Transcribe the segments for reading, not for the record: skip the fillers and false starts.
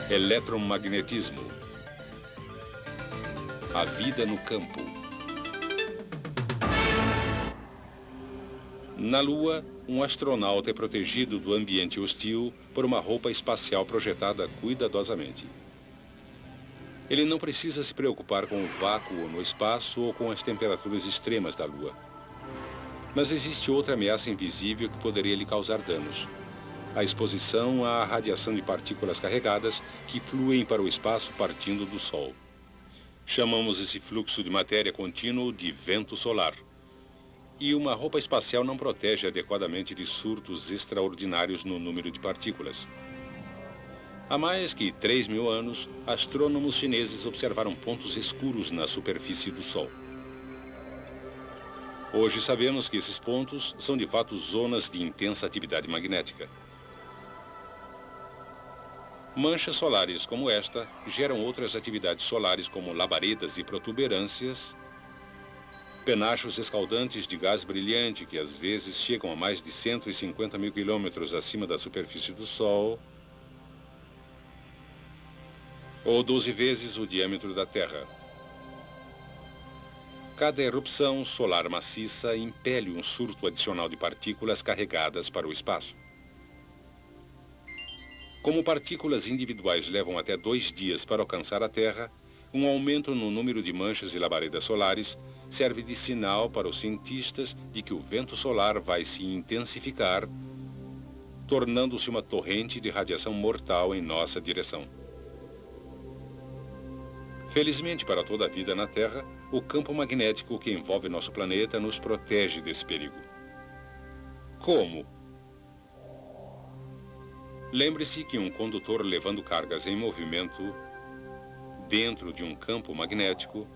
Eletromagnetismo. A vida no campo. Na Lua, um astronauta é protegido do ambiente hostil por uma roupa espacial projetada cuidadosamente. Ele não precisa se preocupar com o vácuo no espaço ou com as temperaturas extremas da Lua. Mas existe outra ameaça invisível que poderia lhe causar danos: a exposição à radiação de partículas carregadas que fluem para o espaço partindo do Sol. Chamamos esse fluxo de matéria contínuo de vento solar. E uma roupa espacial não protege adequadamente de surtos extraordinários no número de partículas. Há mais que 3.000 anos, astrônomos chineses observaram pontos escuros na superfície do Sol. Hoje sabemos que esses pontos são de fato zonas de intensa atividade magnética. Manchas solares como esta geram outras atividades solares como labaredas e protuberâncias, penachos escaldantes de gás brilhante que às vezes chegam a mais de 150.000 quilômetros acima da superfície do Sol, ou 12 vezes o diâmetro da Terra. Cada erupção solar maciça impele um surto adicional de partículas carregadas para o espaço. Como partículas individuais levam até 2 dias para alcançar a Terra, um aumento no número de manchas e labaredas solares serve de sinal para os cientistas de que o vento solar vai se intensificar, tornando-se uma torrente de radiação mortal em nossa direção. Felizmente para toda a vida na Terra, o campo magnético que envolve nosso planeta nos protege desse perigo. Como? Lembre-se que um condutor levando cargas em movimento dentro de um campo magnético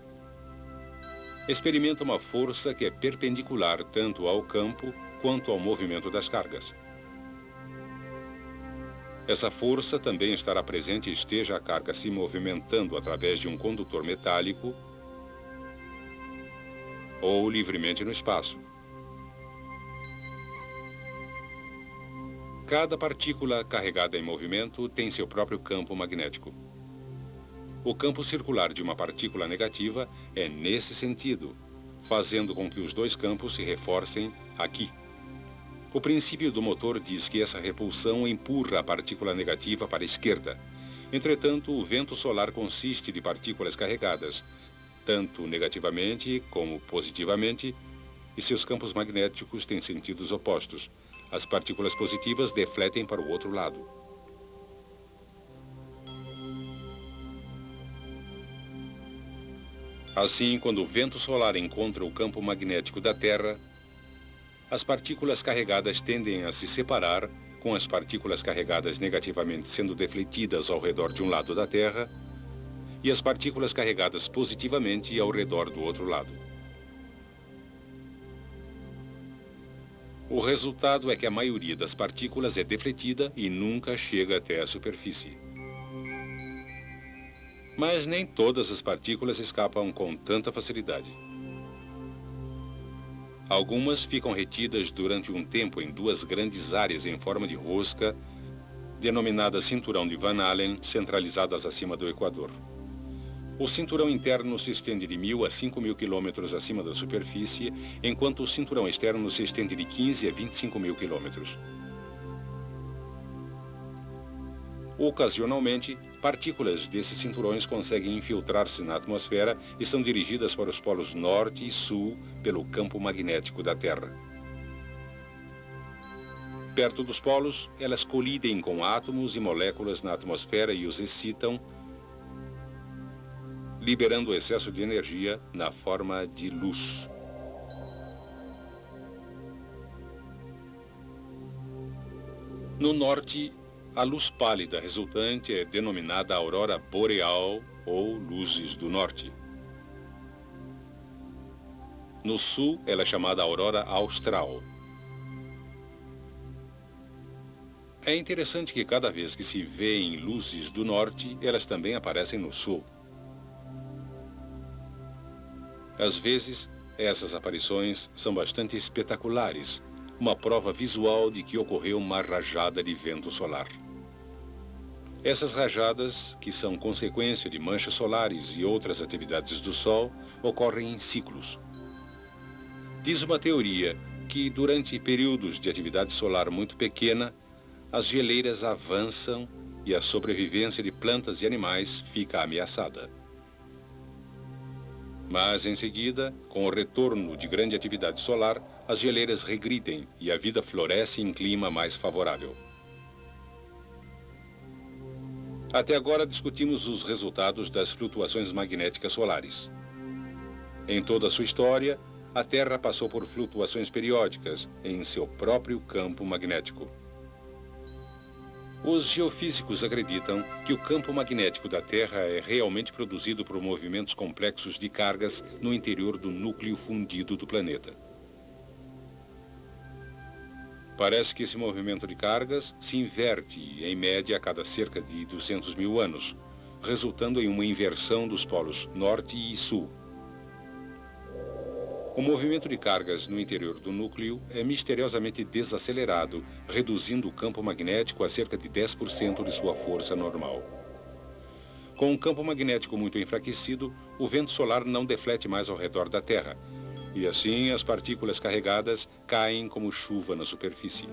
experimenta uma força que é perpendicular tanto ao campo quanto ao movimento das cargas. Essa força também estará presente esteja a carga se movimentando através de um condutor metálico ou livremente no espaço. Cada partícula carregada em movimento tem seu próprio campo magnético. O campo circular de uma partícula negativa é nesse sentido, fazendo com que os dois campos se reforcem aqui. O princípio do motor diz que essa repulsão empurra a partícula negativa para a esquerda. Entretanto, o vento solar consiste de partículas carregadas, tanto negativamente como positivamente, e seus campos magnéticos têm sentidos opostos. As partículas positivas defletem para o outro lado. Assim, quando o vento solar encontra o campo magnético da Terra, as partículas carregadas tendem a se separar, com as partículas carregadas negativamente sendo defletidas ao redor de um lado da Terra e as partículas carregadas positivamente ao redor do outro lado. O resultado é que a maioria das partículas é defletida e nunca chega até a superfície. Mas nem todas as partículas escapam com tanta facilidade. Algumas ficam retidas durante um tempo em 2 grandes áreas em forma de rosca, denominadas cinturão de Van Allen, centralizadas acima do Equador. O cinturão interno se estende de 1.000 a 5.000 quilômetros acima da superfície, enquanto o cinturão externo se estende de 15 a 25.000 quilômetros. Ocasionalmente, partículas desses cinturões conseguem infiltrar-se na atmosfera e são dirigidas para os polos norte e sul pelo campo magnético da Terra. Perto dos polos, elas colidem com átomos e moléculas na atmosfera e os excitam, liberando o excesso de energia na forma de luz. No norte, a luz pálida resultante é denominada aurora boreal ou luzes do norte. No sul, ela é chamada aurora austral. É interessante que cada vez que se vêem luzes do norte, elas também aparecem no sul. Às vezes, essas aparições são bastante espetaculares, uma prova visual de que ocorreu uma rajada de vento solar. Essas rajadas, que são consequência de manchas solares e outras atividades do Sol, ocorrem em ciclos. Diz uma teoria que, durante períodos de atividade solar muito pequena, as geleiras avançam e a sobrevivência de plantas e animais fica ameaçada. Mas, em seguida, com o retorno de grande atividade solar, as geleiras regridem e a vida floresce em clima mais favorável. Até agora discutimos os resultados das flutuações magnéticas solares. Em toda a sua história, a Terra passou por flutuações periódicas em seu próprio campo magnético. Os geofísicos acreditam que o campo magnético da Terra é realmente produzido por movimentos complexos de cargas no interior do núcleo fundido do planeta. Parece que esse movimento de cargas se inverte, em média, a cada cerca de 200 mil anos, resultando em uma inversão dos polos norte e sul. O movimento de cargas no interior do núcleo é misteriosamente desacelerado, reduzindo o campo magnético a cerca de 10% de sua força normal. Com um campo magnético muito enfraquecido, o vento solar não deflete mais ao redor da Terra, e assim as partículas carregadas caem como chuva na superfície.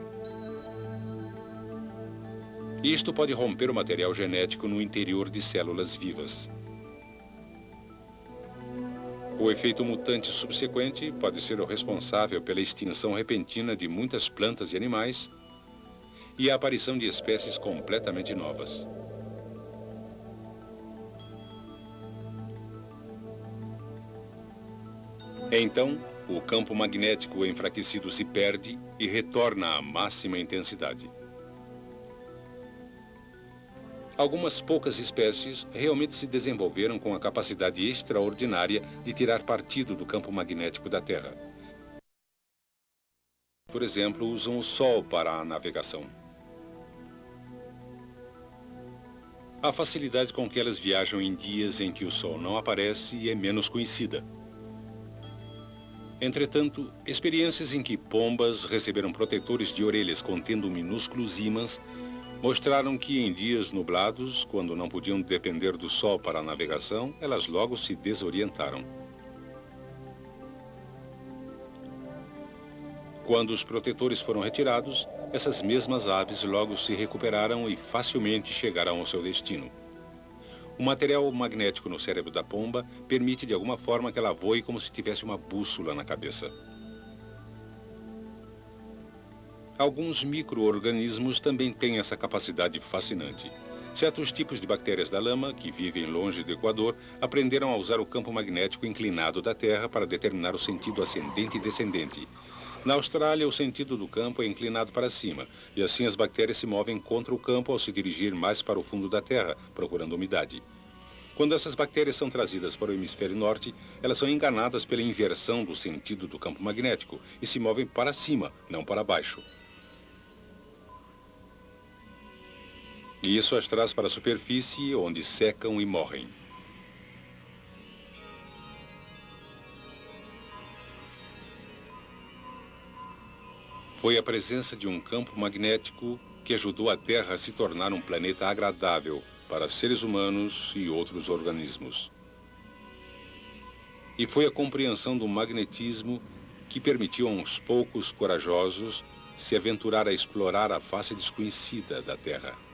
Isto pode romper o material genético no interior de células vivas. O efeito mutante subsequente pode ser o responsável pela extinção repentina de muitas plantas e animais e a aparição de espécies completamente novas. Então, o campo magnético enfraquecido se perde e retorna à máxima intensidade. Algumas poucas espécies realmente se desenvolveram com a capacidade extraordinária de tirar partido do campo magnético da Terra. Por exemplo, usam o Sol para a navegação. A facilidade com que elas viajam em dias em que o Sol não aparece é menos conhecida. Entretanto, experiências em que pombas receberam protetores de orelhas contendo minúsculos ímãs mostraram que em dias nublados, quando não podiam depender do Sol para a navegação, elas logo se desorientaram. Quando os protetores foram retirados, essas mesmas aves logo se recuperaram e facilmente chegaram ao seu destino. O material magnético no cérebro da pomba permite de alguma forma que ela voe como se tivesse uma bússola na cabeça. Alguns micro-organismos também têm essa capacidade fascinante. Certos tipos de bactérias da lama, que vivem longe do Equador, aprenderam a usar o campo magnético inclinado da Terra para determinar o sentido ascendente e descendente. Na Austrália, o sentido do campo é inclinado para cima, e assim as bactérias se movem contra o campo ao se dirigir mais para o fundo da Terra, procurando umidade. Quando essas bactérias são trazidas para o hemisfério norte, elas são enganadas pela inversão do sentido do campo magnético e se movem para cima, não para baixo. E isso as traz para a superfície, onde secam e morrem. Foi a presença de um campo magnético que ajudou a Terra a se tornar um planeta agradável para seres humanos e outros organismos. E foi a compreensão do magnetismo que permitiu a uns poucos corajosos se aventurar a explorar a face desconhecida da Terra.